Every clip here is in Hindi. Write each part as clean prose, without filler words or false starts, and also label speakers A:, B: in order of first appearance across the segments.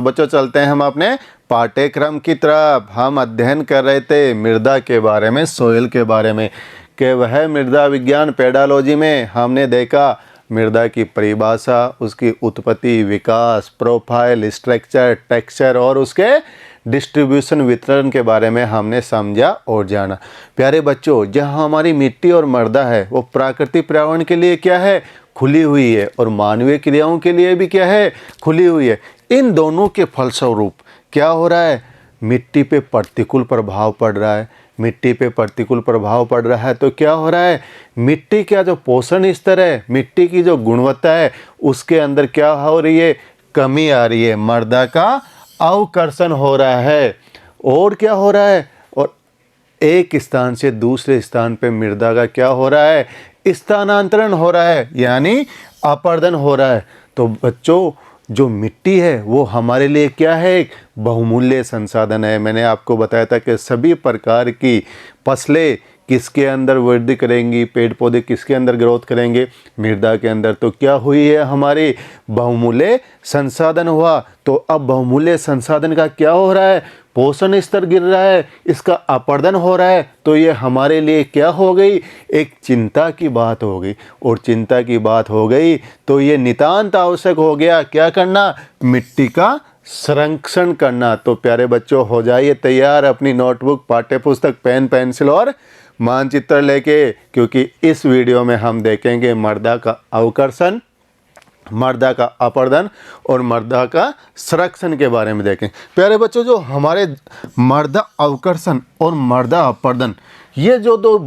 A: बच्चों चलते हैं हम अपने पाठ्यक्रम की तरफ। हम अध्ययन कर रहे थे मृदा के बारे में, सोइल के बारे में, कि वह मृदा विज्ञान पेडालॉजी में हमने देखा मृदा की परिभाषा, उसकी उत्पत्ति, विकास, प्रोफाइल, स्ट्रक्चर, टेक्सचर और उसके डिस्ट्रीब्यूशन, वितरण के बारे में हमने समझा और जाना। प्यारे बच्चों, जहाँ हमारी मिट्टी और मृदा है वो प्राकृतिक पर्यावरण के लिए क्या है, खुली हुई है, और मानवीय क्रियाओं के लिए भी क्या है, खुली हुई है। इन दोनों के फलस्वरूप क्या हो रहा है, मिट्टी पे प्रतिकूल प्रभाव पड़ रहा है। मिट्टी पे प्रतिकूल प्रभाव पड़ रहा है तो क्या हो रहा है, मिट्टी का जो पोषण स्तर है, मिट्टी की जो गुणवत्ता है, उसके अंदर क्या हो रही है, कमी आ रही है। मृदा का अवकर्षण हो रहा है। और क्या हो रहा है, और एक स्थान से दूसरे स्थान पे मृदा का क्या हो रहा है, स्थानांतरण हो रहा है, यानी अपरदन हो रहा है। तो बच्चों, जो मिट्टी है वो हमारे लिए क्या है, एक बहुमूल्य संसाधन है। मैंने आपको बताया था कि सभी प्रकार की फसलें किसके अंदर वृद्धि करेंगी, पेड़ पौधे किसके अंदर ग्रोथ करेंगे, मृदा के अंदर। तो क्या हुई है, हमारी बहुमूल्य संसाधन हुआ। तो अब बहुमूल्य संसाधन का क्या हो रहा है, पोषण स्तर गिर रहा है, इसका अपरदन हो रहा है। तो ये हमारे लिए क्या हो गई, एक चिंता की बात हो गई। और चिंता की बात हो गई तो ये नितांत आवश्यक हो गया क्या करना, मिट्टी का संरक्षण करना। तो प्यारे बच्चों, हो जाइए तैयार अपनी नोटबुक, पाठ्यपुस्तक, पेन, पेंसिल और मानचित्र लेके, क्योंकि इस वीडियो में हम देखेंगे मृदा का अवकर्षण, मृदा का अपरदन और मृदा का संरक्षण के बारे में देखें। प्यारे बच्चों, जो हमारे मृदा अवकर्षण और मृदा अपरदन, ये जो दो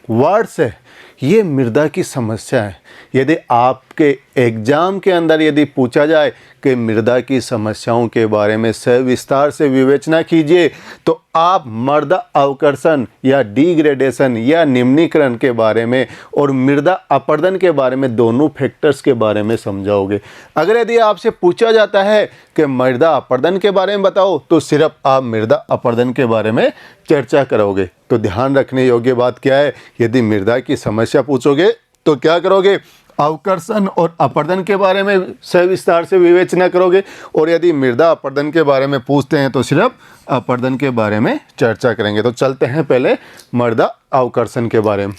A: वर्ड्स है, ये मृदा की समस्या है। यदि आपके एग्जाम के अंदर यदि पूछा जाए कि मृदा की समस्याओं के बारे में सविस्तार से विवेचना कीजिए, तो आप मृदा अवकर्षण या डिग्रेडेशन या निम्नीकरण के बारे में और मृदा अपरदन के बारे में, दोनों फैक्टर्स के बारे में समझाओगे। अगर यदि आपसे पूछा जाता है कि मृदा अपरदन के बारे में बताओ, तो सिर्फ आप मृदा अपरदन के बारे में चर्चा करोगे। तो ध्यान रखने योग्य बात क्या है, यदि मृदा की समस्या पूछोगे तो क्या करोगे, अवकर्षण और अपरदन के बारे में सविस्तार से विवेचना करोगे, और यदि मृदा अपरदन के बारे में पूछते हैं तो सिर्फ अपरदन के बारे में चर्चा करेंगे। तो चलते हैं पहले मृदा अवकर्षण के बारे में।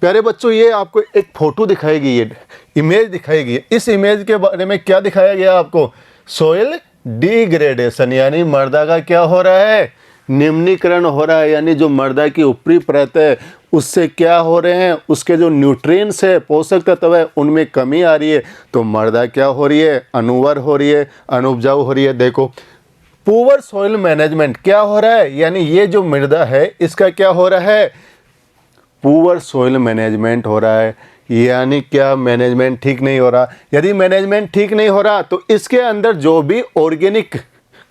A: प्यारे बच्चों, ये आपको एक फोटो दिखाएगी, ये इमेज दिखाएगी। इस इमेज के बारे में क्या दिखाया गया आपको, सोइल डिग्रेडेशन, यानी मृदा का क्या हो रहा है, निम्नीकरण हो रहा है। यानी जो मृदा की ऊपरी परत है उससे क्या हो रहे हैं, उसके जो न्यूट्रिएंट्स है, पोषक तत्व है, उनमें कमी आ रही है। तो मृदा क्या हो रही है, अनूवर हो रही है, अनुपजाऊ हो रही है। देखो, पुअर सॉइल मैनेजमेंट क्या हो रहा है, यानी ये जो मृदा है इसका क्या हो रहा है, पुअर सॉइल मैनेजमेंट हो रहा है। यानी क्या, मैनेजमेंट ठीक नहीं हो रहा। यदि मैनेजमेंट ठीक नहीं हो रहा तो इसके अंदर जो भी ऑर्गेनिक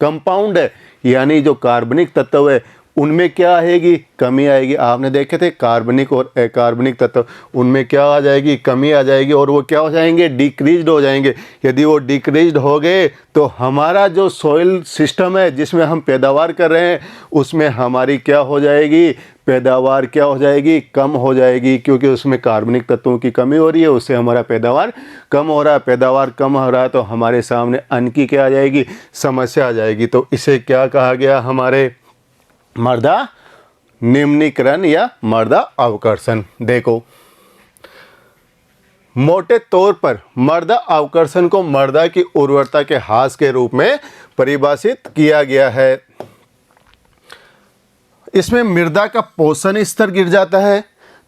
A: कंपाउंड है, यानी जो कार्बनिक तत्व है, उनमें क्या आएगी, कमी आएगी। आपने देखे थे कार्बनिक और अकार्बनिक तत्व, उनमें क्या आ जाएगी, कमी आ जाएगी, और वो क्या हो जाएंगे, डिक्रीज्ड हो जाएंगे। यदि वो डिक्रीज्ड हो गए तो हमारा जो सॉइल सिस्टम है जिसमें हम पैदावार कर रहे हैं, उसमें हमारी क्या हो जाएगी, पैदावार क्या हो जाएगी, कम हो जाएगी, क्योंकि उसमें कार्बनिक तत्वों की कमी हो रही है, उससे हमारा पैदावार कम हो रहा है। पैदावार कम हो रहा है तो हमारे सामने अन्न की क्या आ जाएगी, समस्या आ जाएगी। तो इसे क्या कहा गया, हमारे मृदा निम्नीकरण या मृदा अवकर्षण। देखो, मोटे तौर पर मृदा अवकर्षण को मृदा की उर्वरता के ह्रास के रूप में परिभाषित किया गया है। इसमें मृदा का पोषण स्तर गिर जाता है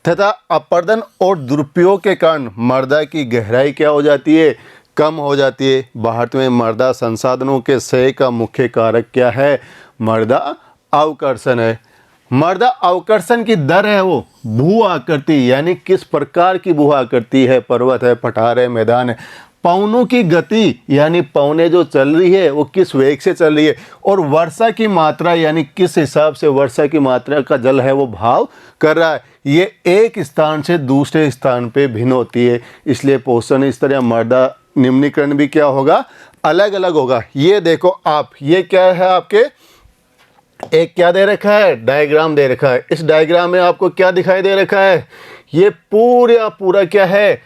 A: तथा अपरदन और दुरुपयोग के कारण मृदा की गहराई क्या हो जाती है, कम हो जाती है। भारत में मृदा संसाधनों के क्षय का मुख्य कारक क्या है, मृदा अवकर्षण है। मृदा अवकर्षण की दर है वो भू आकृति, यानी किस प्रकार की भू आकृति है, पर्वत है, पठार है, मैदान है। पवनों की गति, यानी पवनें जो चल रही है वो किस वेग से चल रही है, और वर्षा की मात्रा, यानी किस हिसाब से वर्षा की मात्रा का जल है वो भाव कर रहा है। ये एक स्थान से दूसरे स्थान पे भिन्न होती है, इसलिए पोषण स्तर या मृदा निम्नीकरण भी क्या होगा, अलग अलग होगा। ये देखो आप, ये क्या है आपके, एक क्या दे रखा है, डायग्राम दे रखा है। इस डायग्राम में आपको क्या दिखाई दे रखा है, ये पूरा पूरा क्या है,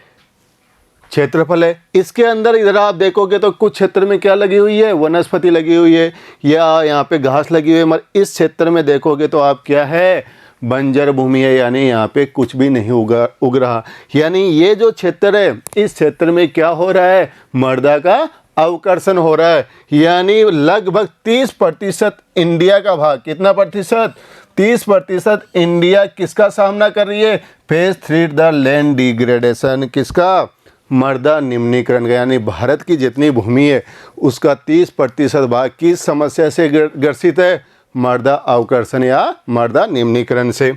A: क्षेत्रफल है। इसके अंदर इधर आप देखोगे तो कुछ क्षेत्र में क्या लगी हुई है, वनस्पति लगी हुई है या यहाँ पे घास लगी हुई है, मगर इस क्षेत्र में देखोगे तो आप क्या है, बंजर भूमि है, यानी यहाँ पे कुछ भी नहीं उग रहा। यानी ये जो क्षेत्र है, इस क्षेत्र में क्या हो रहा है, मृदा का अवकर्षण हो रहा है। यानी लगभग 30% इंडिया का भाग, कितना प्रतिशत, 30% इंडिया किसका सामना कर रही है, फेज 3 द लैंड डिग्रेडेशन, किसका, मृदा निम्नीकरण का। यानी भारत की जितनी भूमि है उसका 30% भाग किस समस्या से ग्रसित है, मृदा अवकर्षण या मृदा निम्नीकरण से।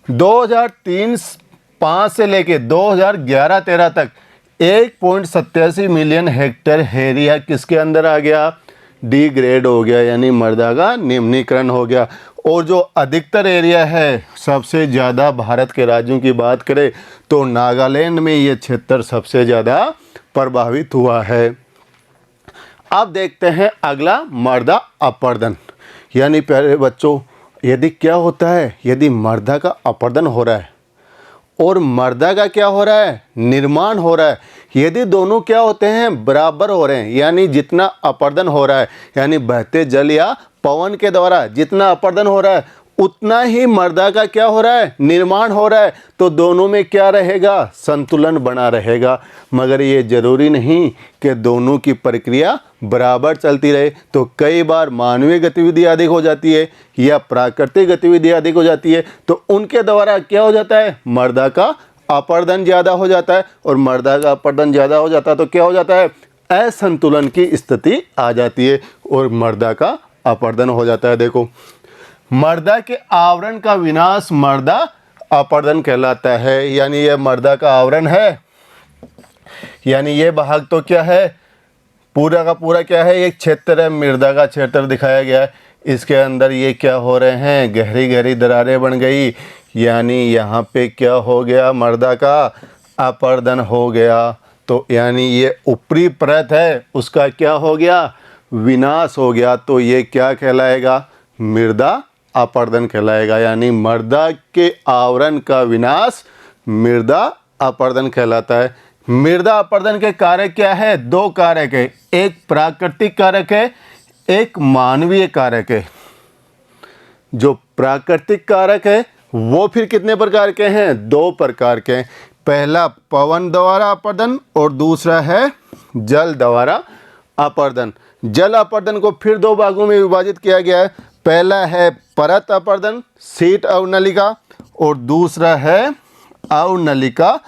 A: 2003-05 से लेके 2011-13 तक 1.87 मिलियन हेक्टेयर एरिया किसके अंदर आ गया, डिग्रेड हो गया, यानी मृदा का निम्नीकरण हो गया। और जो अधिकतर एरिया है, सबसे ज़्यादा भारत के राज्यों की बात करें तो नागालैंड में ये क्षेत्र सबसे ज़्यादा प्रभावित हुआ है। अब देखते हैं अगला, मृदा अपरदन। यानी प्यारे बच्चों, यदि क्या होता है, यदि मृदा का अपरदन हो रहा है और मृदा का क्या हो रहा है, निर्माण हो रहा है, यदि दोनों क्या होते हैं, बराबर हो रहे हैं, यानी जितना अपरदन हो रहा है, यानी बहते जल या पवन के द्वारा जितना अपरदन हो रहा है उतना ही मृदा का क्या हो रहा है, निर्माण हो रहा है, तो दोनों में क्या रहेगा, संतुलन बना रहेगा। मगर ये जरूरी नहीं कि दोनों की प्रक्रिया बराबर चलती रहे। तो कई बार मानवीय गतिविधि अधिक हो जाती है या प्राकृतिक गतिविधि अधिक हो जाती है, तो उनके द्वारा क्या हो जाता है, मृदा का अपरदन ज़्यादा हो जाता है। और मृदा का अपरदन ज़्यादा हो जाता है तो क्या हो जाता है, असंतुलन की स्थिति आ जाती है और मृदा का अपरदन हो जाता है। देखो, मृदा के आवरण का विनाश मृदा अपरदन कहलाता है। यानी ये मृदा का आवरण है, यानी ये भाग तो क्या है, पूरा का पूरा क्या है, एक क्षेत्र है, मृदा का क्षेत्र दिखाया गया है। इसके अंदर ये क्या हो रहे हैं, गहरी गहरी दरारें बन गई, यानी यहाँ पे क्या हो गया, मृदा का अपरदन हो गया। तो यानी ये ऊपरी परत है उसका क्या हो गया, विनाश हो गया। तो ये क्या कहलाएगा, मृदा अपरदन कहलाएगा। यानी मृदा के आवरण का विनाश मृदा अपरदन कहलाता है। मृदा अपरदन के कारक क्या है, दो कारक है, एक प्राकृतिक कारक है, एक मानवीय कारक है। जो प्राकृतिक कारक है वो फिर कितने प्रकार के हैं, दो प्रकार के हैं। पहला पवन द्वारा अपरदन और दूसरा है जल द्वारा अपरदन। जल अपरदन को फिर दो भागों में विभाजित किया गया है। पहला है परत अपरदन, शीट अवनलिका, और दूसरा है अवनलिका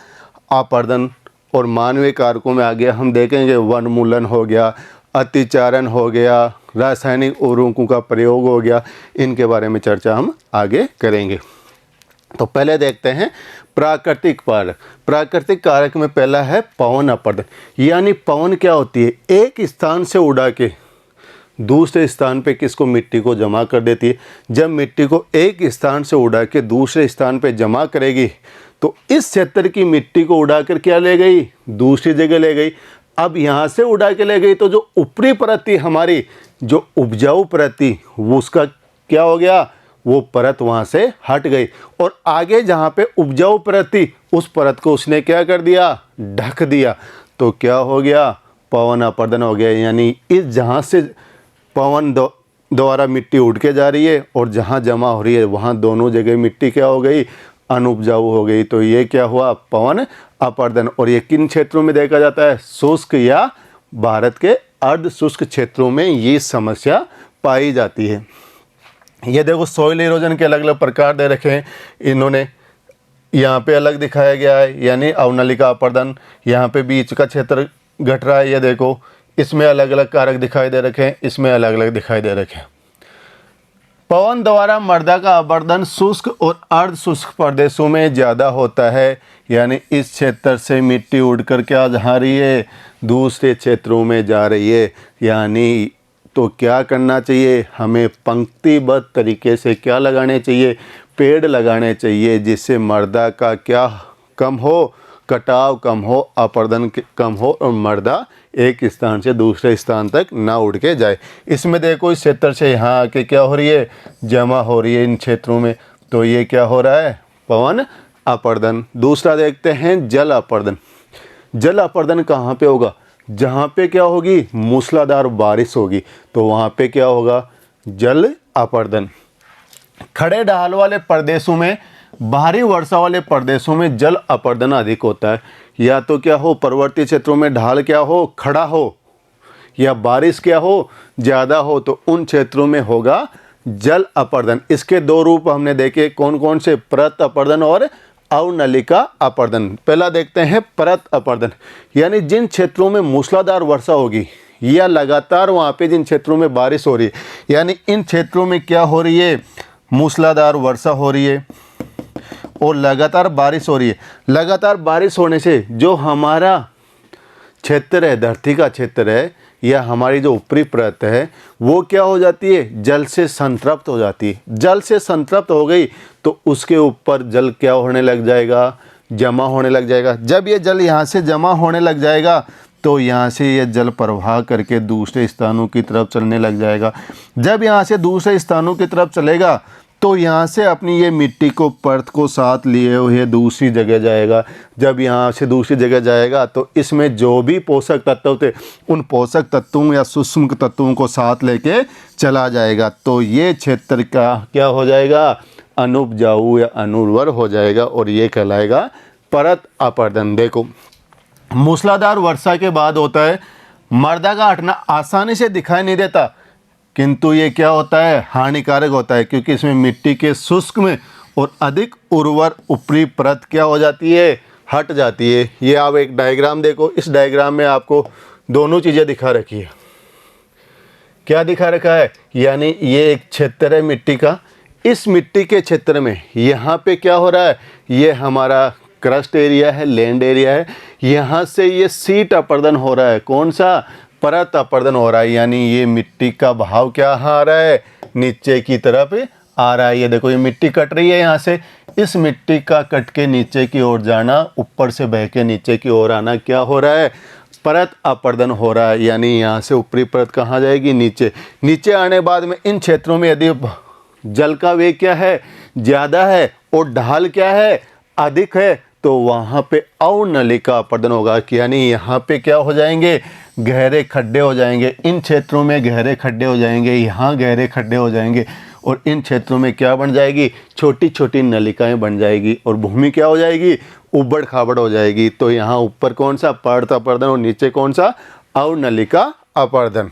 A: अपरदन। और मानवीय कारकों में आगे हम देखेंगे वनमूलन हो गया, अतिचारण हो गया, रासायनिक उर्वरकों का प्रयोग हो गया, इनके बारे में चर्चा हम आगे करेंगे। तो पहले देखते हैं प्राकृतिक कारक। प्राकृतिक कारक में पहला है पवन अपरदन। यानी पवन क्या होती है, एक स्थान से उड़ा के दूसरे स्थान पे किसको, मिट्टी को जमा कर देती है। जब मिट्टी को एक स्थान से उड़ा के दूसरे स्थान पे जमा करेगी तो इस क्षेत्र की मिट्टी को उड़ाकर क्या ले गई, दूसरी जगह ले गई। अब यहाँ से उड़ा के ले गई तो जो ऊपरी परत थी हमारी, जो उपजाऊ परत थी, वो उसका क्या हो गया, वो परत वहाँ से हट गई और आगे जहाँ पे उपजाऊ परत थी उस परत को उसने क्या कर दिया, ढक दिया। तो क्या हो गया, पवन अपरदन हो गया। यानी इस जहाँ से पवन द्वारा मिट्टी उड़ के जा रही है और जहाँ जमा हो रही है वहाँ दोनों जगह मिट्टी क्या हो गई, अनुपजाऊ हो गई। तो ये क्या हुआ, पवन अपरदन। और ये किन क्षेत्रों में देखा जाता है, शुष्क या भारत के अर्ध शुष्क क्षेत्रों में ये समस्या पाई जाती है। ये देखो सॉइल इरोजन के अलग अलग प्रकार दे रखे हैं इन्होंने, यहाँ पे अलग दिखाया गया है, यानी अवनलिका अपरदन। यहाँ पे बीच का क्षेत्र घट रहा है, ये देखो इसमें अलग अलग कारक दिखाई दे रखे हैं, इसमें अलग अलग दिखाई दे रखे हैं। पवन द्वारा मृदा का अपरदन शुष्क और अर्ध शुष्क प्रदेशों में ज़्यादा होता है। यानी इस क्षेत्र से मिट्टी उड़कर क्या जा रही है, दूसरे क्षेत्रों में जा रही है। यानी तो क्या करना चाहिए, हमें पंक्तिबद्ध तरीके से क्या लगाने चाहिए, पेड़ लगाने चाहिए, जिससे मृदा का क्या कम हो, कटाव कम हो, अपरदन कम हो और मृदा एक स्थान से दूसरे स्थान तक ना उड़ के जाए। इसमें देखो इस क्षेत्र से यहाँ आके क्या हो रही है, जमा हो रही है इन क्षेत्रों में। तो ये क्या हो रहा है, पवन अपरदन। दूसरा देखते हैं जल अपरदन। जल अपर्दन कहाँ पे होगा? जहाँ पे क्या होगी? मूसलाधार बारिश होगी, तो वहाँ पे क्या होगा? जल अपर्दन। खड़े ढाल वाले प्रदेशों में, भारी वर्षा वाले प्रदेशों में जल अपर्दन अधिक होता है। या तो क्या हो, पर्वतीय क्षेत्रों में ढाल क्या हो? खड़ा हो, या बारिश क्या हो? ज़्यादा हो, तो उन क्षेत्रों में होगा जल अपर्दन। इसके दो रूप हमने देखे, कौन कौन से? परत अपर्दन और अवनलिका अपर्दन। पहला देखते हैं परत अपर्दन, यानी जिन क्षेत्रों में मूसलाधार वर्षा होगी या लगातार वहाँ पे जिन क्षेत्रों में बारिश हो रही है, यानी इन क्षेत्रों में क्या हो रही है? मूसलाधार वर्षा हो रही है और लगातार बारिश हो रही है। लगातार बारिश होने से जो हमारा क्षेत्र है, धरती का क्षेत्र है, या हमारी जो ऊपरी परत है, वो क्या हो जाती है? जल से संतृप्त हो जाती है। जल से संतृप्त हो गई तो उसके ऊपर जल क्या होने लग जाएगा? जमा होने लग जाएगा। जब ये जल यहाँ से जमा होने लग जाएगा तो यहाँ से ये जल प्रवाह करके दूसरे स्थानों की तरफ चलने लग जाएगा। जब यहाँ से दूसरे स्थानों की तरफ चलेगा तो यहाँ से अपनी ये मिट्टी को, परत को साथ लिए हुए दूसरी जगह जाएगा। जब यहाँ से दूसरी जगह जाएगा तो इसमें जो भी पोषक तत्व होते, उन पोषक तत्वों या सूक्ष्म तत्वों को साथ लेके चला जाएगा। तो ये क्षेत्र का क्या हो जाएगा? अनुपजाऊ या अनुर्वर हो जाएगा, और ये कहलाएगा परत अपर्दन। देखो, मूसलाधार वर्षा के बाद होता है मृदा का हटना। आसानी से दिखाई नहीं देता, किंतु ये क्या होता है? हानिकारक होता है, क्योंकि इसमें मिट्टी के शुष्क में और अधिक उर्वर ऊपरी परत क्या हो जाती है? हट जाती है। ये आप एक डायग्राम देखो, इस डायग्राम में आपको दोनों चीज़ें दिखा रखी है। क्या दिखा रखा है? यानी ये एक क्षेत्र है मिट्टी का, इस मिट्टी के क्षेत्र में यहाँ पे क्या हो रहा है? ये हमारा क्रस्ट एरिया है, लैंड एरिया है, यहाँ से ये शीट अपर्दन हो रहा है। कौन सा? परत अपर्दन हो रहा है। यानी ये मिट्टी का बहाव क्या आ रहा है? नीचे की तरफ आ रहा है। ये देखो, ये मिट्टी कट रही है यहाँ से, इस मिट्टी का कट के नीचे की ओर जाना, ऊपर से बह के नीचे की ओर आना, क्या हो रहा है? परत अपर्दन हो रहा है। यानी यहाँ से ऊपरी परत कहाँ जाएगी? नीचे। नीचे आने बाद में इन क्षेत्रों में यदि जल का वेग क्या है? ज़्यादा है, और ढाल क्या है? अधिक है, तो वहाँ पे अवनलिका अपर्दन होगा। यानी यहाँ पे क्या हो जाएंगे? गहरे खड्डे हो जाएंगे। इन क्षेत्रों में गहरे खड्डे हो जाएंगे, यहाँ गहरे खड्डे हो जाएंगे, और इन क्षेत्रों में क्या बन जाएगी? छोटी छोटी नलिकाएं बन जाएगी, और भूमि क्या हो जाएगी? उबड़ खाबड़ हो जाएगी। तो यहाँ ऊपर कौन सा? परत अपर्दन, और नीचे कौन सा? अवनलिका अपर्दन।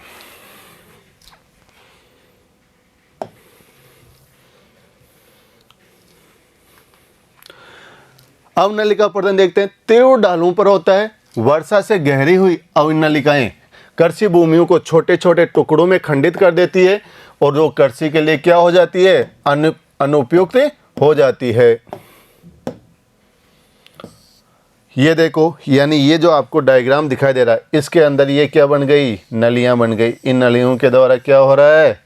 A: अवनलिका अपर्दन देखते हैं, तीव्र ढालों पर होता है। वर्षा से गहरी हुई अवनलिकाएं कृषि भूमियों को छोटे छोटे टुकड़ों में खंडित कर देती है, और जो कृषि के लिए क्या हो जाती है? अनुपयुक्त हो जाती है। ये देखो, यानी ये जो आपको डायग्राम दिखाई दे रहा है, इसके अंदर ये क्या बन गई? नलियां बन गई। इन नलियों के द्वारा क्या हो रहा है?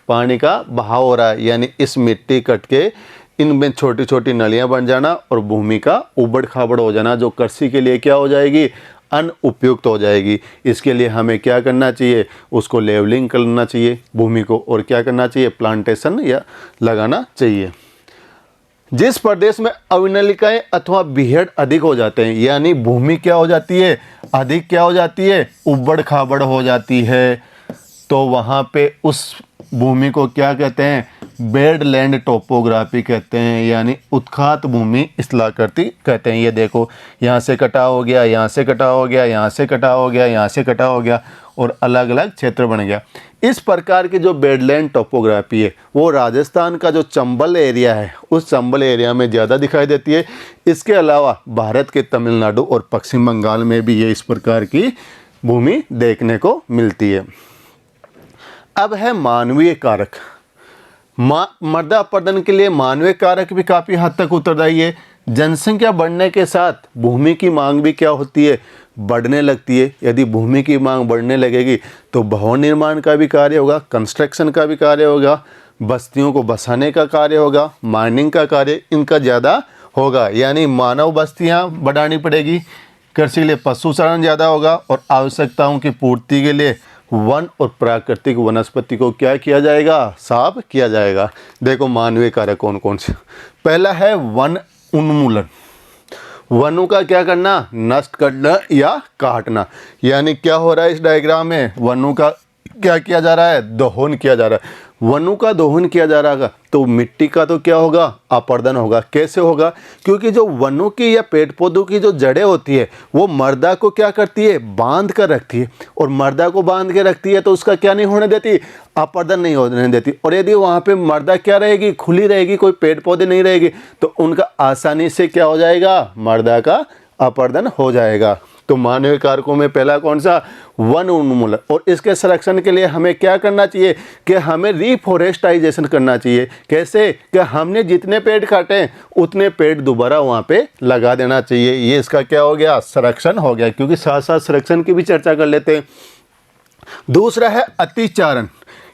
A: पानी का बहाव हो रहा है। यानी इस मिट्टी कट के इनमें छोटी छोटी नलियां बन जाना, और भूमि का उबड़ खाबड़ हो जाना, जो कृषि के लिए क्या हो जाएगी? अनुपयुक्त हो जाएगी। इसके लिए हमें क्या करना चाहिए? उसको लेवलिंग करना चाहिए भूमि को, और क्या करना चाहिए? प्लांटेशन या लगाना चाहिए। जिस प्रदेश में अवनलिकाएं अथवा बीहड़ अधिक हो जाते हैं, यानी भूमि क्या हो जाती है? अधिक क्या हो जाती है? उबड़ खाबड़ हो जाती है, तो वहाँ पे उस भूमि को क्या कहते हैं? बेडलैंड टोपोग्राफी कहते हैं, यानी उत्खात भूमि स्थलाकृति कहते हैं। ये देखो, यहाँ से कटा हो गया, यहाँ से कटा हो गया, यहाँ से कटा हो गया, यहाँ से कटा हो गया, और अलग अलग क्षेत्र बन गया। इस प्रकार की जो बेडलैंड टोपोग्राफी है, वो राजस्थान का जो चंबल एरिया है, उस चंबल एरिया में ज़्यादा दिखाई देती है। इसके अलावा भारत के तमिलनाडु और पश्चिम बंगाल में भी ये इस प्रकार की भूमि देखने को मिलती है। अब है मानवीय कारक। मृदा अपर्दन के लिए मानवीय कारक भी काफ़ी हद तक उत्तरदायी है। जनसंख्या बढ़ने के साथ भूमि की मांग भी क्या होती है? बढ़ने लगती है। यदि भूमि की मांग बढ़ने लगेगी तो भवन निर्माण का भी कार्य होगा, कंस्ट्रक्शन का भी कार्य होगा, बस्तियों को बसाने का कार्य होगा, माइनिंग का कार्य इनका ज़्यादा होगा। यानी मानव बस्तियाँ बढ़ानी पड़ेगी, कृषि के लिए पशुचारण ज़्यादा होगा, और आवश्यकताओं की पूर्ति के लिए वन और प्राकृतिक वनस्पति को क्या किया जाएगा? साफ किया जाएगा। देखो, मानवीय कारक कौन कौन से? पहला है वन उन्मूलन। वनों का क्या करना, नष्ट करना या काटना। यानी क्या हो रहा है इस डायग्राम में, वनों का क्या किया जा रहा है, दोहन किया जा रहा है। वनों का दोहन किया जा रहा है तो मिट्टी का तो क्या होगा, अपरदन होगा। कैसे होगा, क्योंकि जो वनों की या पेड़ पौधों की जो जड़ें होती है वो मर्दा को क्या करती है, बांध कर रखती है, और मर्दा को बांध के रखती है तो उसका क्या नहीं होने देती, अपरदन नहीं होने देती। और यदि वहाँ पे मर्दा क्या रहेगी, खुली रहेगी, कोई पेड़ पौधे नहीं रहेगी, तो उनका आसानी से क्या हो जाएगा, मर्दा का अपरदन हो जाएगा। तो मानवीय कारकों में पहला कौन सा, वन उन्मूलन। और इसके संरक्षण के लिए हमें क्या करना चाहिए कि हमें रिफॉरेस्टाइजेशन करना चाहिए। कैसे, कि हमने जितने पेड़ काटे उतने पेड़ दोबारा वहाँ पे लगा देना चाहिए। ये इसका क्या हो गया, संरक्षण हो गया। क्योंकि साथ साथ संरक्षण की भी चर्चा कर लेते हैं। दूसरा है अतिचारण,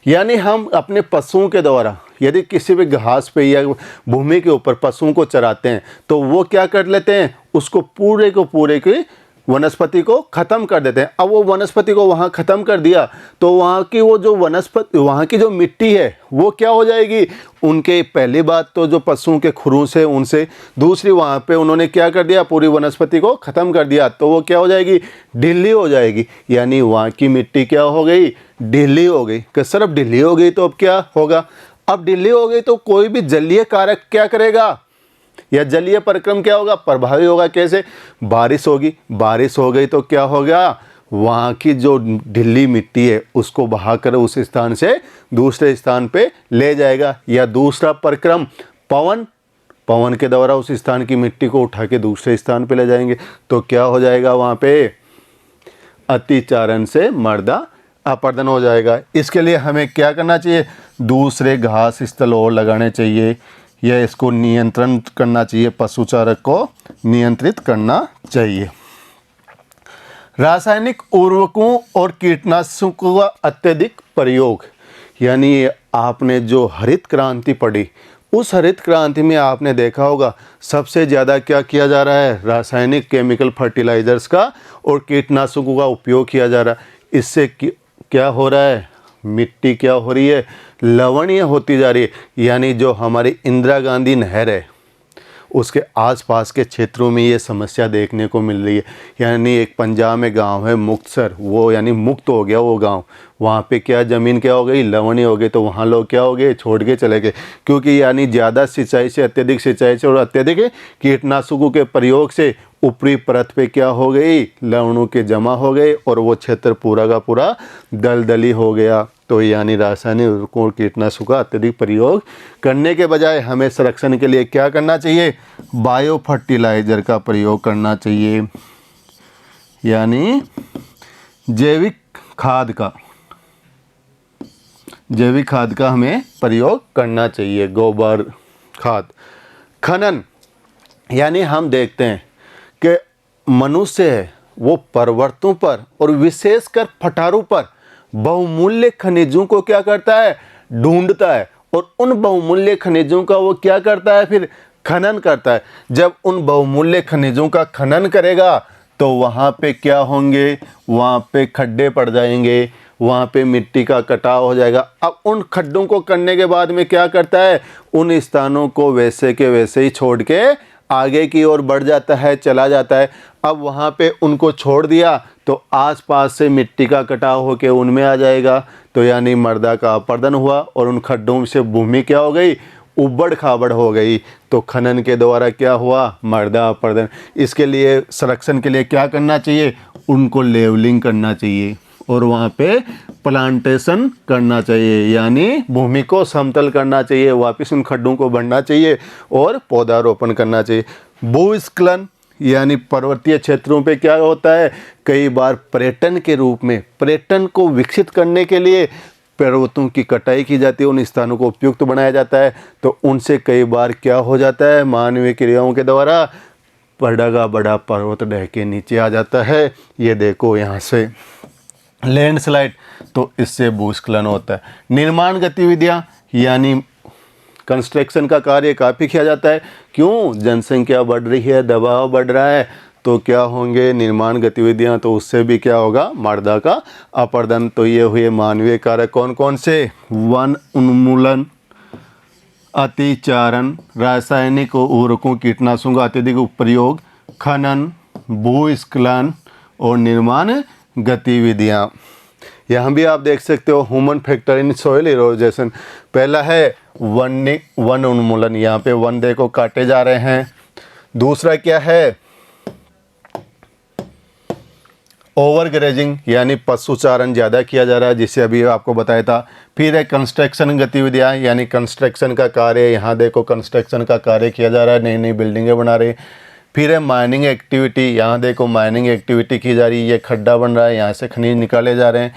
A: यानी हम अपने पशुओं के द्वारा यदि किसी भी घास पे या भूमि के ऊपर पशुओं को चराते हैं तो वो क्या कर लेते हैं, उसको पूरे की वनस्पति को ख़त्म कर देते हैं। अब वो वनस्पति को वहाँ ख़त्म कर दिया तो वहाँ की वो जो वनस्पति, वहाँ की जो मिट्टी है वो क्या हो जाएगी, उनके पहली बात तो जो पशुओं के खुरों से उनसे, दूसरी वहाँ पे उन्होंने क्या कर दिया, पूरी वनस्पति को ख़त्म कर दिया तो वो क्या हो जाएगी, ढीली हो जाएगी। यानी वहाँ की मिट्टी क्या हो गई, ढीली हो गई। कि सिर्फ ढीली हो गई तो अब क्या होगा, अब ढीली हो गई तो कोई भी जलीय कारक क्या करेगा, या जलीय परिक्रम क्या होगा, प्रभावी होगा। कैसे, बारिश होगी, बारिश हो गई तो क्या होगा, वहाँ की जो ढीली मिट्टी है उसको बहाकर उस स्थान से दूसरे स्थान पे ले जाएगा। या दूसरा परिक्रम पवन, पवन के द्वारा उस स्थान की मिट्टी को उठा के दूसरे स्थान पे ले जाएंगे। तो क्या हो जाएगा, वहाँ पे अतिचारण से मर्दा अपरदन हो जाएगा। इसके लिए हमें क्या करना चाहिए, दूसरे घास स्थल और लगाने चाहिए, या इसको नियंत्रण करना चाहिए, पशुचारक को नियंत्रित करना चाहिए। रासायनिक उर्वरकों और कीटनाशकों का अत्यधिक प्रयोग, यानी आपने जो हरित क्रांति पढ़ी उस हरित क्रांति में आपने देखा होगा सबसे ज़्यादा क्या किया जा रहा है, रासायनिक केमिकल फर्टिलाइजर्स का और कीटनाशकों का उपयोग किया जा रहा है। इससे क्या हो रहा है, मिट्टी क्या हो रही है, लवणीय होती जा रही है। यानी जो हमारी इंदिरा गांधी नहर है उसके आसपास के क्षेत्रों में ये समस्या देखने को मिल रही है। यानी एक पंजाब में गांव है मुक्तसर, वो यानी मुक्त हो गया वो गांव, वहाँ पे क्या ज़मीन क्या हो गई, लवणीय हो गई। तो वहाँ लोग क्या हो गए, छोड़ के चले गए। क्योंकि यानी ज़्यादा सिंचाई से, अत्यधिक सिंचाई से और अत्यधिक कीटनाशकों के प्रयोग से ऊपरी परत पे क्या हो गई, लवणों के जमा हो गए और वो क्षेत्र पूरा का पूरा दलदली हो गया। तो यानी रासायनिक उर्वरकों और कीटनाशकों का अत्यधिक प्रयोग करने के बजाय हमें संरक्षण के लिए क्या करना चाहिए, बायो फर्टिलाइजर का प्रयोग करना चाहिए। यानी जैविक खाद का हमें प्रयोग करना चाहिए, गोबर खाद। खनन, यानी हम देखते हैं कि मनुष्य है वो पर्वतों पर और विशेषकर पठारों पर बहुमूल्य खनिजों को क्या करता है, ढूंढता है, और उन बहुमूल्य खनिजों का वो क्या करता है, फिर खनन करता है। जब उन बहुमूल्य खनिजों का खनन करेगा तो वहाँ पे क्या होंगे, वहाँ पे खड्डे पड़ जाएंगे, वहाँ पे मिट्टी का कटाव हो जाएगा। अब उन खड्डों को करने के बाद में क्या करता है, उन स्थानों को वैसे के वैसे ही छोड़ के आगे की ओर बढ़ जाता है, चला जाता है। अब वहाँ पे उनको छोड़ दिया तो आसपास से मिट्टी का कटाव होके उनमें आ जाएगा। तो यानी मर्दा का अपरदन हुआ और उन खड्डों से भूमि क्या हो गई, उबड़ खाबड़ हो गई। तो खनन के द्वारा क्या हुआ, मर्दा अपरदन। इसके लिए संरक्षण के लिए क्या करना चाहिए, उनको लेवलिंग करना चाहिए और वहाँ पे प्लांटेशन करना चाहिए, यानी भूमि को समतल करना चाहिए, वापस उन खड्डों को भरना चाहिए और पौधारोपण करना चाहिए। भूस्खलन, यानी पर्वतीय क्षेत्रों पे क्या होता है, कई बार पर्यटन के रूप में, पर्यटन को विकसित करने के लिए पर्वतों की कटाई की जाती है, उन स्थानों को उपयुक्त बनाया जाता है। तो उनसे कई बार क्या हो जाता है, मानवीय क्रियाओं के द्वारा बड़ा पर्वत ढह के नीचे आ जाता है। ये देखो यहाँ से लैंडस्लाइड, तो इससे भूस्खलन होता है। निर्माण गतिविधियाँ, यानी कंस्ट्रक्शन का कार्य काफ़ी किया जाता है। क्यों, जनसंख्या बढ़ रही है, दबाव बढ़ रहा है, तो क्या होंगे निर्माण गतिविधियां, तो उससे भी क्या होगा, मर्दा का अपरदन। तो ये हुए मानवीय कारक कौन कौन से, वन उन्मूलन, अतिचारण, रासायनिक उर्वरकों कीटनाशकों का अत्यधिक प्रयोग, खनन, भूस्खलन और निर्माण गतिविधियाँ। यहाँ भी आप देख सकते हो ह्यूमन फैक्टर इन सॉइल इरोजेशन। पहला है वन उन्मूलन, यहाँ पे वन देखो काटे जा रहे हैं। दूसरा क्या है, ओवर ग्रेजिंग यानी पशुचारण ज़्यादा किया जा रहा है, जिसे अभी आपको बताया था। फिर है कंस्ट्रक्शन गतिविधियाँ, यानी कंस्ट्रक्शन का कार्य, यहाँ देखो कंस्ट्रक्शन का कार्य किया जा रहा है, नई नई बिल्डिंगें बना रहे। फिर है माइनिंग एक्टिविटी, यहाँ देखो माइनिंग एक्टिविटी की जा रही है, ये खड्डा बन रहा है, यहाँ से खनिज निकाले जा रहे हैं।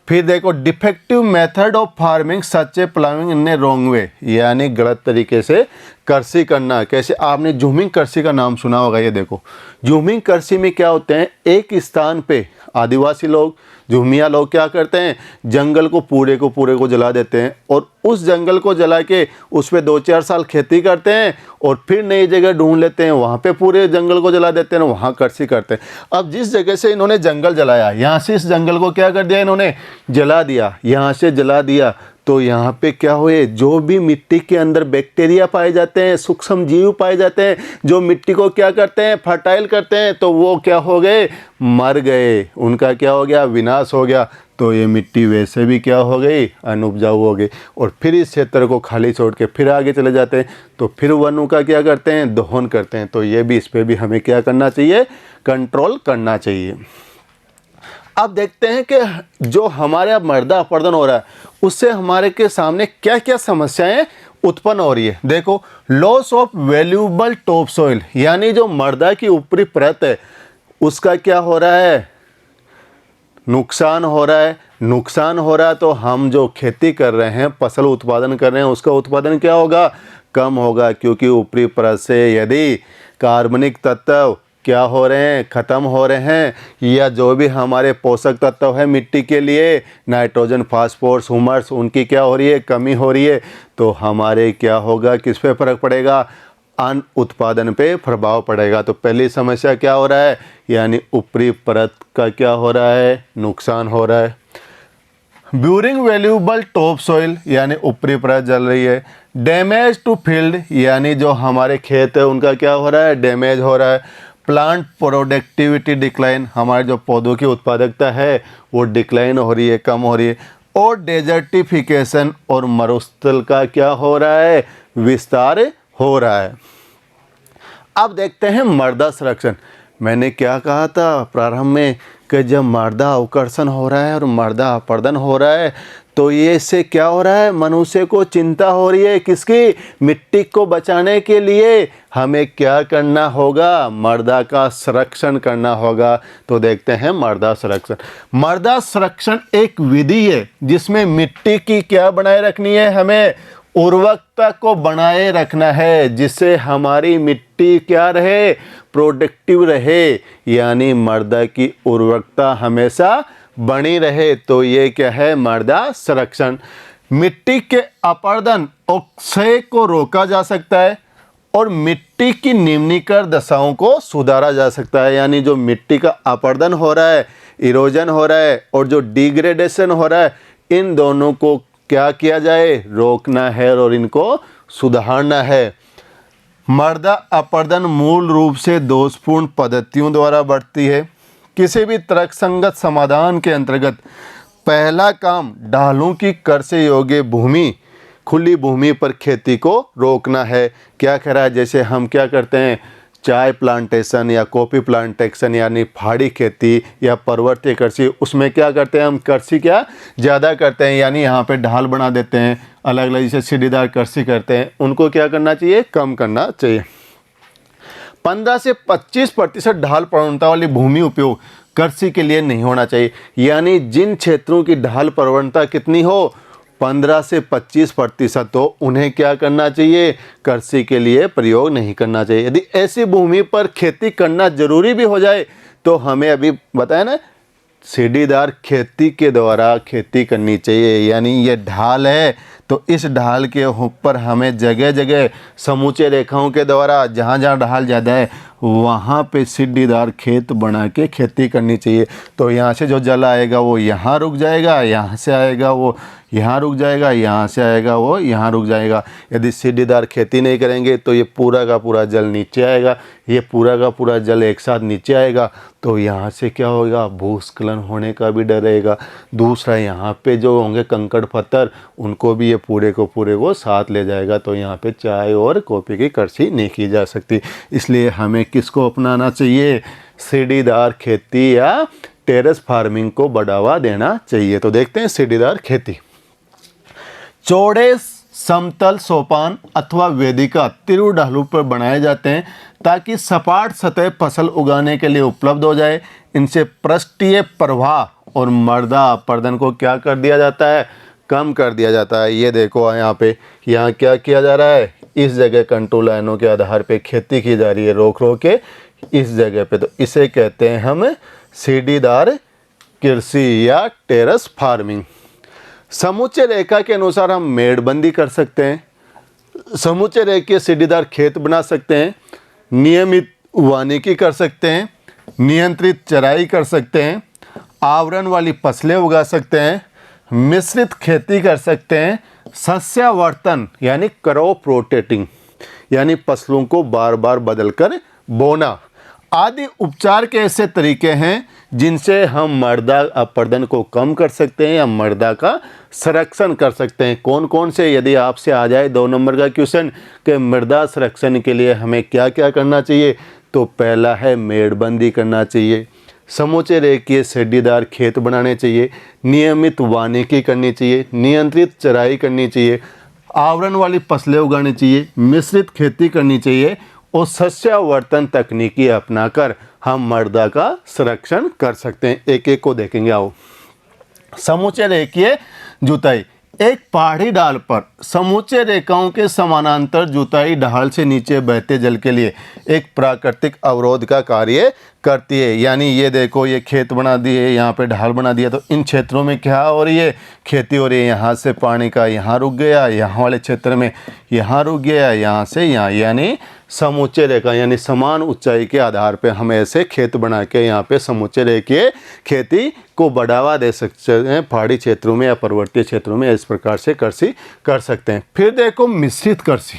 A: फिर देखो defective method of farming such A ploughing in A wrong way, यानी गलत तरीके से कृषि करना। कैसे, आपने झूमिंग कृषि का नाम सुना होगा। ये देखो झूमिंग कृषि में क्या होते हैं, एक स्थान पे आदिवासी लोग, झूमिया लोग क्या करते हैं, जंगल को पूरे को जला देते हैं और उस जंगल को जला के उस पर 2-4 साल खेती करते हैं और फिर नई जगह ढूंढ लेते हैं, वहाँ पे पूरे जंगल को जला देते हैं, वहाँ कृषि करते हैं। अब जिस जगह से इन्होंने जंगल जलाया, यहाँ से इस जंगल को क्या कर दिया, इन्होंने जला दिया, यहाँ से जला दिया, तो यहाँ पे क्या हुए, जो भी मिट्टी के अंदर बैक्टीरिया पाए जाते हैं, सूक्ष्म जीव पाए जाते हैं, जो मिट्टी को क्या करते हैं, फर्टाइल करते हैं, तो वो क्या हो गए, मर गए, उनका क्या हो गया, विनाश हो गया। तो ये मिट्टी वैसे भी क्या हो गई, अनुपजाऊ हो गई। और फिर इस क्षेत्र को खाली छोड़ के फिर आगे चले जाते हैं, तो फिर वनों का क्या करते हैं, दोहन करते हैं। तो ये भी, इस पर भी हमें क्या करना चाहिए, कंट्रोल करना चाहिए। अब देखते हैं कि जो हमारे अब मृदा अपरदन हो रहा है, उससे हमारे के सामने क्या क्या समस्याएं उत्पन्न हो रही है। देखो, loss of valuable top soil, यानी जो मृदा की ऊपरी परत है उसका क्या हो रहा है, नुकसान हो रहा है। नुकसान हो रहा है तो हम जो खेती कर रहे हैं, फसल उत्पादन कर रहे हैं, उसका उत्पादन क्या होगा, कम होगा, क्योंकि ऊपरी परत से यदि कार्बनिक तत्व क्या हो रहे हैं, ख़त्म हो रहे हैं, या जो भी हमारे पोषक तत्व है मिट्टी के लिए, नाइट्रोजन, फास्फोरस, ह्यूमस, उनकी क्या हो रही है, कमी हो रही है, तो हमारे क्या होगा, किस पे फ़र्क पड़ेगा, अन्न उत्पादन पे प्रभाव पड़ेगा। तो पहली समस्या क्या हो रहा है, यानी ऊपरी परत का क्या हो रहा है, नुकसान हो रहा है। ब्यूरिंग वैल्यूएबल टॉप सॉइल, यानी ऊपरी परत जल रही है। डैमेज टू फील्ड, यानी जो हमारे खेत है उनका क्या हो रहा है, डैमेज हो रहा है। प्लांट प्रोडक्टिविटी डिक्लाइन, हमारे जो पौधों की उत्पादकता है वो डिक्लाइन हो रही है, कम हो रही है। और डेजर्टिफिकेशन और मरुस्थल का क्या हो रहा है, विस्तार हो रहा है। अब देखते हैं मृदा संरक्षण। मैंने क्या कहा था प्रारंभ में कि जब मृदा अवकर्षण हो रहा है और मृदा अपरदन हो रहा है, तो ये इससे क्या हो रहा है, मनुष्य को चिंता हो रही है, किसकी, मिट्टी को बचाने के लिए हमें क्या करना होगा, मृदा का संरक्षण करना होगा। तो देखते हैं मृदा संरक्षण। मृदा संरक्षण एक विधि है जिसमें मिट्टी की क्या बनाए रखनी है, हमें उर्वरकता को बनाए रखना है, जिससे हमारी मिट्टी क्या रहे, प्रोडक्टिव रहे, यानी मृदा की उर्वरकता हमेशा बनी रहे। तो ये क्या है, मृदा संरक्षण। मिट्टी के अपरदन और क्षय को रोका जा सकता है और मिट्टी की निम्नीकरण दशाओं को सुधारा जा सकता है। यानी जो मिट्टी का अपरदन हो रहा है, इरोजन हो रहा है और जो डिग्रेडेशन हो रहा है, इन दोनों को क्या किया जाए, रोकना है और इनको सुधारना है। मृदा अपरदन मूल रूप से दोषपूर्ण पद्धतियों द्वारा बढ़ती है। किसी भी तर्कसंगत समाधान के अंतर्गत पहला काम ढालों की कृषि योग्य भूमि, खुली भूमि पर खेती को रोकना है। क्या कह रहा है, जैसे हम क्या करते हैं, चाय प्लांटेशन या कॉफ़ी प्लांटेशन, यानी पहाड़ी खेती या पर्वतीय कृषि, उसमें क्या करते हैं हम, कृषि क्या ज़्यादा करते हैं, यानी यहाँ पे ढाल बना देते हैं, अलग अलग जैसे सीढ़ीदार कृषि करते हैं, उनको क्या करना चाहिए, कम करना चाहिए। 15 से 25% ढाल प्रवणता वाली भूमि उपयोग कृषि के लिए नहीं होना चाहिए। यानी जिन क्षेत्रों की ढाल प्रवणता कितनी हो, 15 से 25%, तो उन्हें क्या करना चाहिए, कृषि के लिए प्रयोग नहीं करना चाहिए। यदि ऐसी भूमि पर खेती करना जरूरी भी हो जाए तो हमें अभी बताया ना, सीढ़ीदार खेती के द्वारा खेती करनी चाहिए। यानी ये ढाल है तो इस ढाल के ऊपर हमें जगह जगह समूचे रेखाओं के द्वारा जहाँ जहाँ ढाल ज़्यादा है वहाँ पे सीढ़ीदार खेत बना के खेती करनी चाहिए। तो यहाँ से जो जल आएगा वो यहाँ रुक जाएगा, यहाँ से आएगा वो यहाँ रुक जाएगा, यहाँ से आएगा वो यहाँ रुक जाएगा। यदि सीढ़ीदार खेती नहीं करेंगे तो ये पूरा का पूरा जल नीचे आएगा, ये पूरा का पूरा जल एक साथ नीचे आएगा, तो यहाँ से क्या होगा, भूस्खलन होने का भी डर रहेगा। दूसरा, यहाँ पे जो होंगे कंकड़ पत्थर, उनको भी ये पूरे को पूरे वो साथ ले जाएगा। तो यहाँ पे चाय और कॉफ़ी की कृषि नहीं की जा सकती। इसलिए हमें किसको अपनाना चाहिए, सीढ़ीदार खेती या टेरेस फार्मिंग को बढ़ावा देना चाहिए। तो देखते हैं सीढ़ीदार खेती। चौड़े समतल सोपान अथवा वेदिका तीव्र ढालू पर बनाए जाते हैं ताकि सपाट सतह फसल उगाने के लिए उपलब्ध हो जाए। इनसे पृष्ठीय प्रवाह और मृदा अपरदन को क्या कर दिया जाता है, कम कर दिया जाता है। ये देखो यहाँ पे, यहाँ क्या किया जा रहा है, इस जगह कंट्रोल लाइनों के आधार पे खेती की जा रही है रोक रोक के इस जगह पे। तो इसे कहते हैं हम सीढ़ीदार कृषि या टेरेस फार्मिंग। समूचे रेखा के अनुसार हम मेड़बंदी कर सकते हैं, समूचे रेखीय सीढ़ीदार खेत बना सकते हैं, नियमित वानिकी कर सकते हैं, नियंत्रित चराई कर सकते हैं, आवरण वाली फसलें उगा सकते हैं, मिश्रित खेती कर सकते हैं, सस्यावर्तन यानी क्रॉप रोटेटिंग यानी फसलों को बार बार बदलकर बोना आदि उपचार के ऐसे तरीके हैं जिनसे हम मृदा अपरदन को कम कर सकते हैं या मृदा का संरक्षण कर सकते हैं। कौन कौन से, यदि आपसे आ जाए 2 नंबर का क्वेश्चन कि मृदा संरक्षण के लिए हमें क्या क्या करना चाहिए, तो पहला है मेड़बंदी करना चाहिए, समूचे रेखीय सीढ़ीदार खेत बनाने चाहिए, नियमित वानिकी करनी चाहिए, नियंत्रित चराई करनी चाहिए, आवरण वाली फसलें उगानी चाहिए, मिश्रित खेती करनी चाहिए और सस्यावर्तन तकनीकी अपनाकर हम मृदा का संरक्षण कर सकते हैं। एक एक को देखेंगे। आओ, समूचे रेखीय जुताई। एक पहाड़ी ढाल पर समूचे रेखाओं के समानांतर जुताई ढाल से नीचे बहते जल के लिए एक प्राकृतिक अवरोध का कार्य करती है। यानी ये देखो, ये खेत बना दिए, यहाँ पे ढाल बना दिया, तो इन क्षेत्रों में क्या हो रही है, खेती हो रही है। यहाँ से पानी का यहाँ रुक गया, यहाँ वाले क्षेत्र में यहाँ रुक गया, यहाँ से यहाँ, यानी समूचे रेखा यानी समान ऊंचाई के आधार पे हम ऐसे खेत बना के यहाँ पे समूचे रेखीय खेती को बढ़ावा दे सकते हैं। पहाड़ी क्षेत्रों में या पर्वतीय क्षेत्रों में इस प्रकार से कृषि कर सकते हैं। फिर देखो मिश्रित कृषि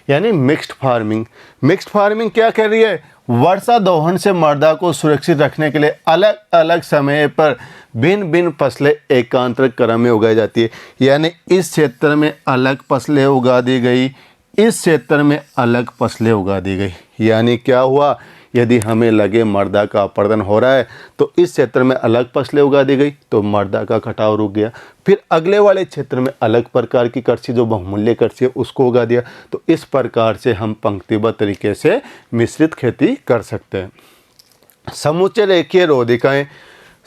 A: यानी मिक्स्ड फार्मिंग। मिक्स्ड फार्मिंग क्या कर रही है, वर्षा दोहन से मृदा को सुरक्षित रखने के लिए अलग अलग समय पर भिन्न भिन्न फसलें एकांतर क्रम में उगाई जाती है। यानी इस क्षेत्र में अलग फसलें उगा दी गई, इस क्षेत्र में अलग फसलें उगा दी गई। यानी क्या हुआ, यदि हमें लगे मृदा का अपरदन हो रहा है तो इस क्षेत्र में अलग फसलें उगा दी गई तो मृदा का कटाव रुक गया। फिर अगले वाले क्षेत्र में अलग प्रकार की कृषि जो बहुमूल्य कृषि है उसको उगा दिया। तो इस प्रकार से हम पंक्तिबद्ध तरीके से मिश्रित खेती कर सकते हैं। समूचे रेखीय रोधिकाएं।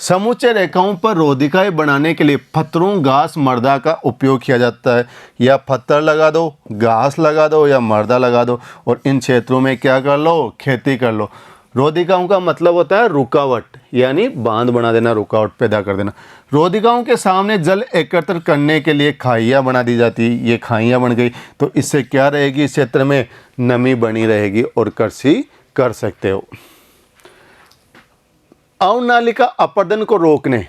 A: समूचे रेखाओं पर रोधिकाएं बनाने के लिए पत्थरों घास मृदा का उपयोग किया जाता है। या पत्थर लगा दो, घास लगा दो या मृदा लगा दो और इन क्षेत्रों में क्या कर लो, खेती कर लो। रोधिकाओं का मतलब होता है रुकावट, यानी बांध बना देना, रुकावट पैदा कर देना। रोधिकाओं के सामने जल एकत्र करने के लिए खाइयाँ बना दी जाती है। ये खाइयाँ बन गई तो इससे क्या रहेगी, इस क्षेत्र में नमी बनी रहेगी और कृषि कर सकते हो। अवनालिका अपरदन को रोकने,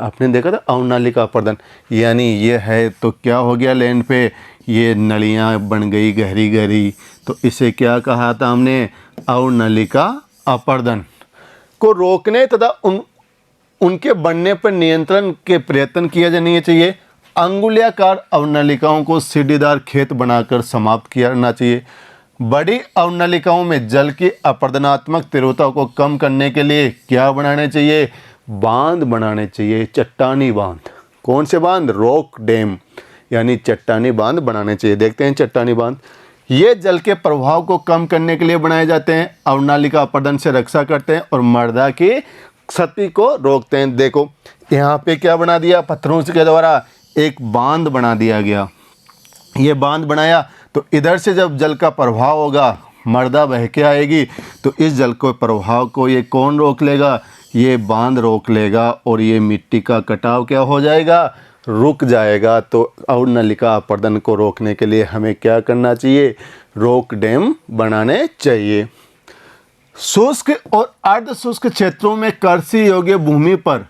A: आपने देखा था अवनालिका अपरदन, यानी ये है तो क्या हो गया, लैंड पे ये नलियाँ बन गई गहरी गहरी, तो इसे क्या कहा था हमने, अवनालिका अपरदन को रोकने तथा उनके बनने पर नियंत्रण के प्रयत्न किया जाने चाहिए। अंगुलियाकार अवनलिकाओं को सीढ़ीदार खेत बनाकर समाप्त करना चाहिए। बड़ी अवनलिकाओं में जल की अपरदनात्मक तीव्रता को कम करने के लिए क्या बनाने चाहिए, बांध बनाने चाहिए, चट्टानी बांध। कौन से बांध, रॉक डैम यानी चट्टानी बांध बनाने चाहिए। देखते हैं चट्टानी बांध, ये जल के प्रभाव को कम करने के लिए बनाए जाते हैं, अवनालिका अपरदन से रक्षा करते हैं और मृदा की क्षति को रोकते हैं। देखो यहाँ पे क्या बना दिया, पत्थरों के द्वारा एक बांध बना दिया गया। ये बांध बनाया तो इधर से जब जल का प्रभाव होगा, मृदा बह के आएगी, तो इस जल के प्रभाव को ये कौन रोक लेगा, ये बांध रोक लेगा और ये मिट्टी का कटाव क्या हो जाएगा, रुक जाएगा। तो अवनलिका अपरदन को रोकने के लिए हमें क्या करना चाहिए, रॉक डैम बनाने चाहिए। शुष्क और अर्ध शुष्क क्षेत्रों में कृषि योग्य भूमि पर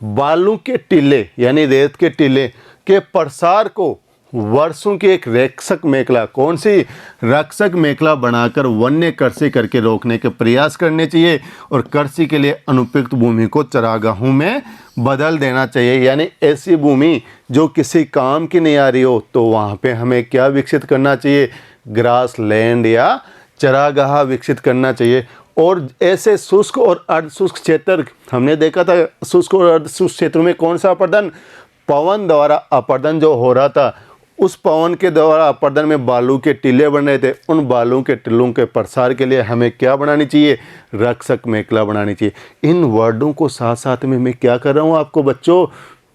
A: बालू के टीले यानी रेत के टीले के प्रसार को वर्षों की एक रक्षक मेखला, कौन सी रक्षक मेखला बनाकर वन्य कृषि करके रोकने के प्रयास करने चाहिए और कृषि के लिए अनुपयुक्त भूमि को चरागाहों में बदल देना चाहिए। यानी ऐसी भूमि जो किसी काम की नहीं आ रही हो तो वहाँ पे हमें क्या विकसित करना चाहिए, ग्रास लैंड या चरागाह विकसित करना चाहिए। और ऐसे शुष्क और अर्ध शुष्क क्षेत्र हमने देखा था, शुष्क और अर्ध शुष्क क्षेत्रों में कौन सा अपर्दन, पवन द्वारा अपर्दन जो हो रहा था, उस पवन के द्वारा अपर्दन में बालू के टीले बन रहे थे। उन बालू के टीलों के प्रसार के लिए हमें क्या बनानी चाहिए, रक्षक मेखला बनानी चाहिए। इन वर्डों को साथ साथ में मैं क्या कर रहा हूँ, आपको बच्चों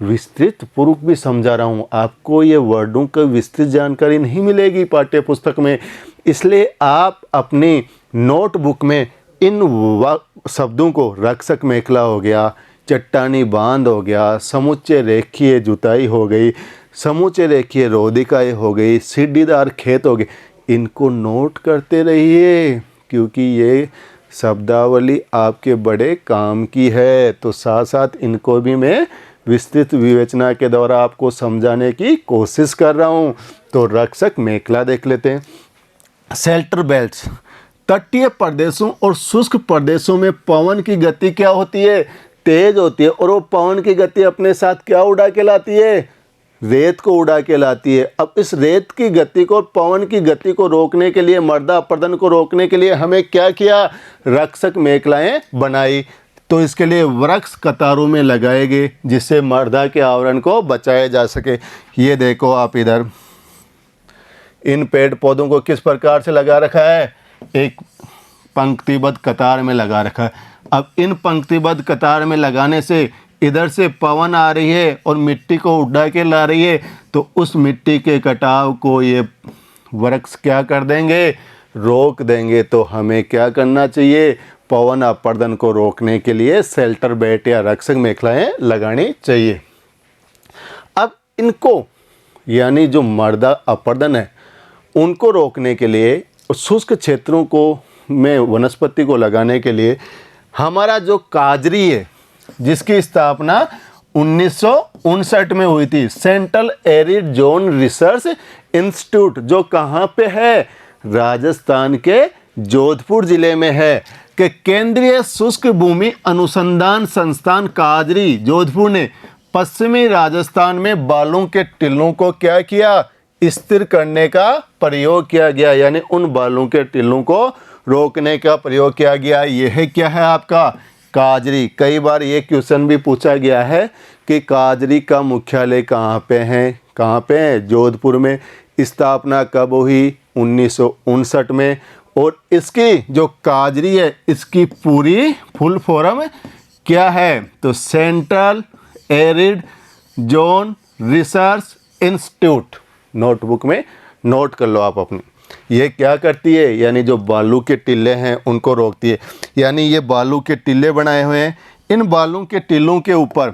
A: विस्तृत पूर्वक भी समझा रहा हूँ। आपको ये वर्डों की विस्तृत जानकारी नहीं मिलेगी पाठ्य पुस्तक में, इसलिए आप अपनी नोटबुक में इन शब्दों को, रक्षक मेखला हो गया, चट्टानी बांध हो गया, समुच्चय रेखीय जुताई हो गई, समुच्चय रेखीय रोधिकाई हो गई, सीढ़ीदार खेत हो गए, इनको नोट करते रहिए क्योंकि ये शब्दावली आपके बड़े काम की है। तो साथ साथ इनको भी मैं विस्तृत विवेचना के द्वारा आपको समझाने की कोशिश कर रहा हूँ। तो रक्षक मेखला देख लेते हैं। शेल्टर बेल्ट्स, तटीय प्रदेशों और शुष्क प्रदेशों में पवन की गति क्या होती है, तेज होती है। और वो पवन की गति अपने साथ क्या उड़ा के लाती है, रेत को उड़ा के लाती है। अब इस रेत की गति को, पवन की गति को रोकने के लिए, मर्दा अपर्दन को रोकने के लिए हमें क्या किया, रक्षक मेखलाएं बनाई। तो इसके लिए वृक्ष कतारों में लगाए गए जिससे मर्दा के आवरण को बचाया जा सके। ये देखो आप इधर इन पेड़ पौधों को किस प्रकार से लगा रखा है, एक पंक्तिबद्ध कतार में लगा रखा है। अब इन पंक्तिबद्ध कतार में लगाने से इधर से पवन आ रही है और मिट्टी को उड़ा के ला रही है, तो उस मिट्टी के कटाव को ये वृक्ष क्या कर देंगे, रोक देंगे। तो हमें क्या करना चाहिए, पवन अपर्दन को रोकने के लिए शेल्टर बेल्ट या रक्षक मेखलाएं लगानी चाहिए। अब इनको यानी जो मर्दा अपर्दन है उनको रोकने के लिए, शुष्क क्षेत्रों को में वनस्पति को लगाने के लिए हमारा जो काजरी है जिसकी स्थापना 1959 में हुई थी, central arid zone research institute, जो कहाँ पे है, राजस्थान के जोधपुर जिले में है, कि केंद्रीय शुष्क भूमि अनुसंधान संस्थान काजरी जोधपुर ने पश्चिमी राजस्थान में बालू के टीलों को क्या किया, स्थिर करने का प्रयोग किया गया। यानी उन बालू के टीलों को रोकने का प्रयोग किया गया। यह क्या है आपका काजरी। कई बार ये क्वेश्चन भी पूछा गया है कि काजरी का मुख्यालय कहाँ पे है, कहाँ पे है, जोधपुर में। स्थापना कब हुई, 1959 में। और इसकी जो काजरी है इसकी पूरी फुल फॉर्म क्या है, तो central arid zone research institute. Notebook में नोट कर लो आप अपनी। ये क्या करती है, यानी जो बालू के टीले हैं उनको रोकती है। यानी ये बालू के टीले बनाए हुए हैं, इन बालू के टीलों के ऊपर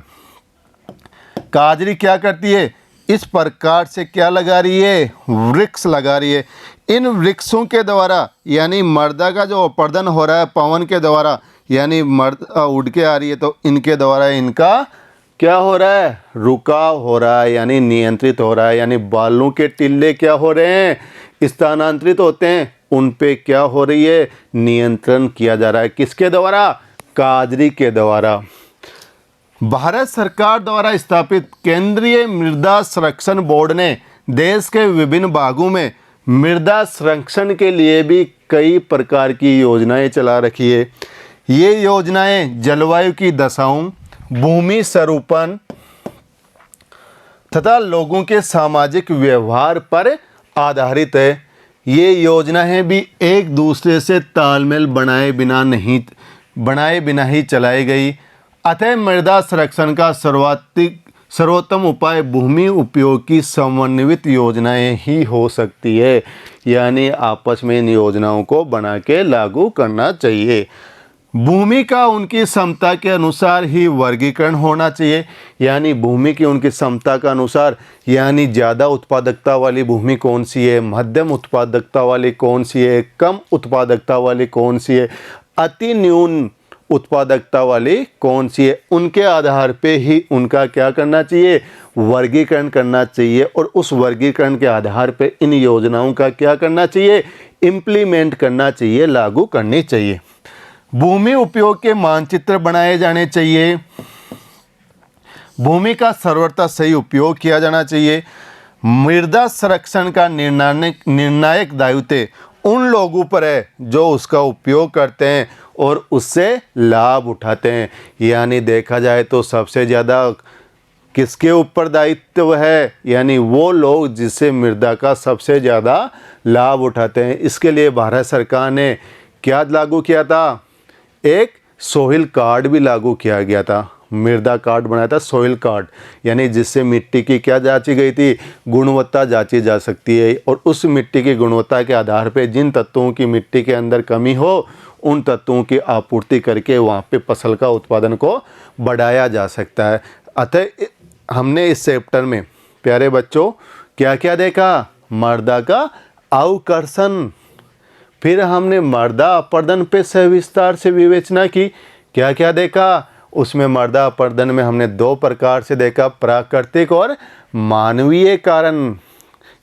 A: काजरी क्या करती है, इस प्रकार से क्या लगा रही है, वृक्ष लगा रही है। इन वृक्षों के द्वारा यानी मर्दा का जो अपर्दन हो रहा है पवन के द्वारा, यानी मर्दा उड़ के आ रही है, तो इनके द्वारा इनका क्या हो रहा है, रुकाव हो रहा है, यानी नियंत्रित हो रहा है। यानी बालू के टीले क्या हो रहे हैं, स्थानांतरित होते हैं, उन पे क्या हो रही है, नियंत्रण किया जा रहा है। किसके द्वारा, काजरी के द्वारा। भारत सरकार द्वारा स्थापित केंद्रीय मृदा संरक्षण बोर्ड ने देश के विभिन्न भागों में मृदा संरक्षण के लिए भी कई प्रकार की योजनाएं चला रखी है। ये योजनाएं जलवायु की दशाओं, भूमि स्वरूपन तथा लोगों के सामाजिक व्यवहार पर आधारित है। ये योजनाएं भी एक दूसरे से तालमेल बनाए बिना ही चलाई गई। अतः मृदा संरक्षण का सर्वोत्तम उपाय भूमि उपयोग की समन्वित योजनाएं ही हो सकती है। यानी आपस में इन योजनाओं को बना के लागू करना चाहिए। भूमि का उनकी क्षमता के अनुसार ही वर्गीकरण होना चाहिए। यानी भूमि की उनकी क्षमता के अनुसार, यानी ज़्यादा उत्पादकता वाली भूमि कौन सी है, मध्यम उत्पादकता वाली कौन सी है, कम उत्पादकता वाली कौन सी है। अति न्यून उत्पादकता वाली कौन सी है, उनके आधार पे ही उनका क्या करना चाहिए, वर्गीकरण करना चाहिए। और उस वर्गीकरण के आधार पे इन योजनाओं का क्या करना चाहिए, इम्प्लीमेंट करना चाहिए, लागू करनी चाहिए। भूमि उपयोग के मानचित्र बनाए जाने चाहिए। भूमि का सर्वथा सही उपयोग किया जाना चाहिए। मृदा संरक्षण का निर्णायक दायित्व उन लोगों पर है जो उसका उपयोग करते हैं और उससे लाभ उठाते हैं। यानी देखा जाए तो सबसे ज़्यादा किसके ऊपर दायित्व है, यानी वो लोग जिससे मृदा का सबसे ज़्यादा लाभ उठाते हैं। इसके लिए भारत सरकार ने क्या लागू किया था, एक सोइल कार्ड भी लागू किया गया था, मृदा कार्ड बनाया था, सोइल कार्ड, यानी जिससे मिट्टी की क्या जांची गई थी, गुणवत्ता जांची जा सकती है। और उस मिट्टी की गुणवत्ता के आधार पे जिन तत्वों की मिट्टी के अंदर कमी हो उन तत्वों की आपूर्ति करके वहाँ पे फसल का उत्पादन को बढ़ाया जा सकता है। अतः हमने इस चैप्टर में प्यारे बच्चों क्या क्या देखा, मृदा का अवकर्षण, फिर हमने मृदा अपरदन पे सविस्तार से विवेचना की। क्या क्या देखा उसमें, मृदा अपरदन में हमने दो प्रकार से देखा, प्राकृतिक और मानवीय कारण।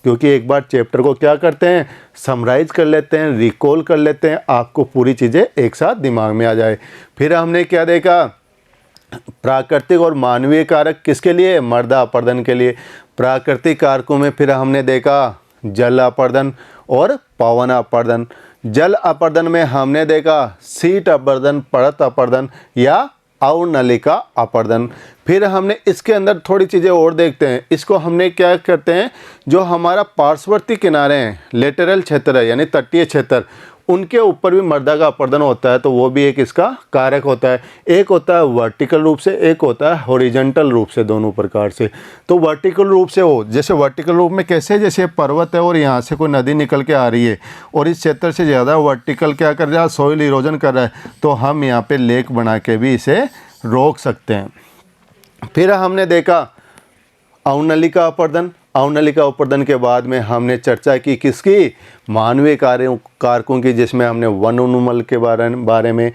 A: क्योंकि एक बार चैप्टर को क्या करते हैं, समराइज कर लेते हैं, रिकॉल कर लेते हैं, आपको पूरी चीज़ें एक साथ दिमाग में आ जाए। फिर हमने क्या देखा, प्राकृतिक और मानवीय कारक किसके लिए, मृदा अपरदन के लिए। प्राकृतिक कारकों में फिर हमने देखा जल अपरदन और पवन अपरदन। जल अपरदन में हमने देखा शीट अपरदन, परत अपरदन या अवनलिका अपरदन। फिर हमने इसके अंदर थोड़ी चीज़ें और देखते हैं। इसको हमने क्या करते हैं, जो हमारा पार्श्ववर्ती किनारे हैं, लेटरल क्षेत्र है यानी तटीय क्षेत्र, उनके ऊपर भी मृदा का अपरदन होता है, तो वो भी एक इसका कारक होता है। एक होता है वर्टिकल रूप से, एक होता है हॉरिजॉन्टल रूप से, दोनों प्रकार से। तो वर्टिकल रूप से हो, जैसे वर्टिकल रूप में कैसे, जैसे पर्वत है और यहाँ से कोई नदी निकल के आ रही है और इस क्षेत्र से ज़्यादा वर्टिकल क्या कर रहा है, सॉइल इरोजन कर रहा है, तो हम यहाँ पे लेक बना के भी इसे रोक सकते हैं। फिर हमने देखा अवनलिका अपरदन। अवनलिका अपरदन के बाद में हमने चर्चा की किसकी, मानवीय कारकों की, जिसमें हमने वन उन्मूलन के बारे में,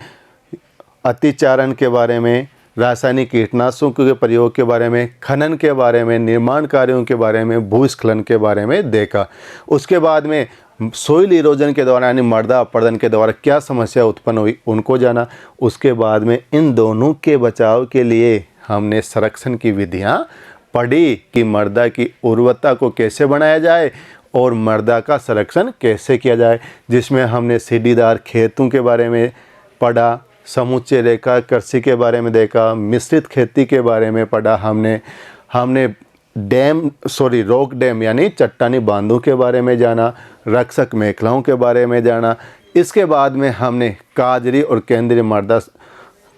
A: अतिचारण के बारे में, रासायनिक कीटनाशकों के प्रयोग के बारे में, खनन के बारे में, निर्माण कार्यों के बारे में, भूस्खलन के बारे में देखा। उसके बाद में सोइल इरोजन के द्वारा यानी मृदा अपरदन के द्वारा क्या समस्या उत्पन्न हुई उनको जाना। उसके बाद में इन दोनों के बचाव के लिए हमने संरक्षण की विधियाँ पढ़ी कि मृदा की उर्वरता को कैसे बनाया जाए और मृदा का संरक्षण कैसे किया जाए, जिसमें हमने सीढ़ीदार खेतों के बारे में पढ़ा, समुच्चय रेखा कृषि के बारे में देखा, मिश्रित खेती के बारे में पढ़ा, हमने रॉक डैम यानी चट्टानी बांधों के बारे में जाना, रक्षक मेखलाओं के बारे में जाना। इसके बाद में हमने काजरी और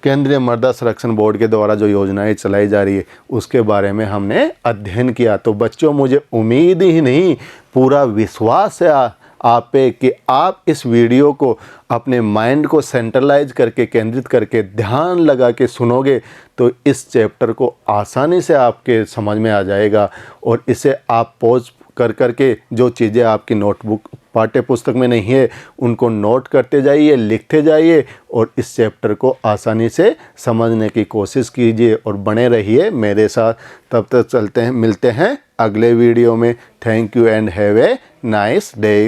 A: केंद्रीय मृदा संरक्षण बोर्ड के द्वारा जो योजनाएं चलाई जा रही है उसके बारे में हमने अध्ययन किया। तो बच्चों मुझे उम्मीद ही नहीं, पूरा विश्वास है आप पे कि आप इस वीडियो को अपने माइंड को सेंट्रलाइज करके, केंद्रित करके, ध्यान लगा के सुनोगे तो इस चैप्टर को आसानी से आपके समझ में आ जाएगा। और इसे आप पॉज कर करके जो चीज़ें आपकी नोटबुक पाठ्य पुस्तक में नहीं है उनको नोट करते जाइए, लिखते जाइए और इस चैप्टर को आसानी से समझने की कोशिश कीजिए और बने रहिए मेरे साथ। तब तक मिलते हैं अगले वीडियो में। Thank you and have a nice day.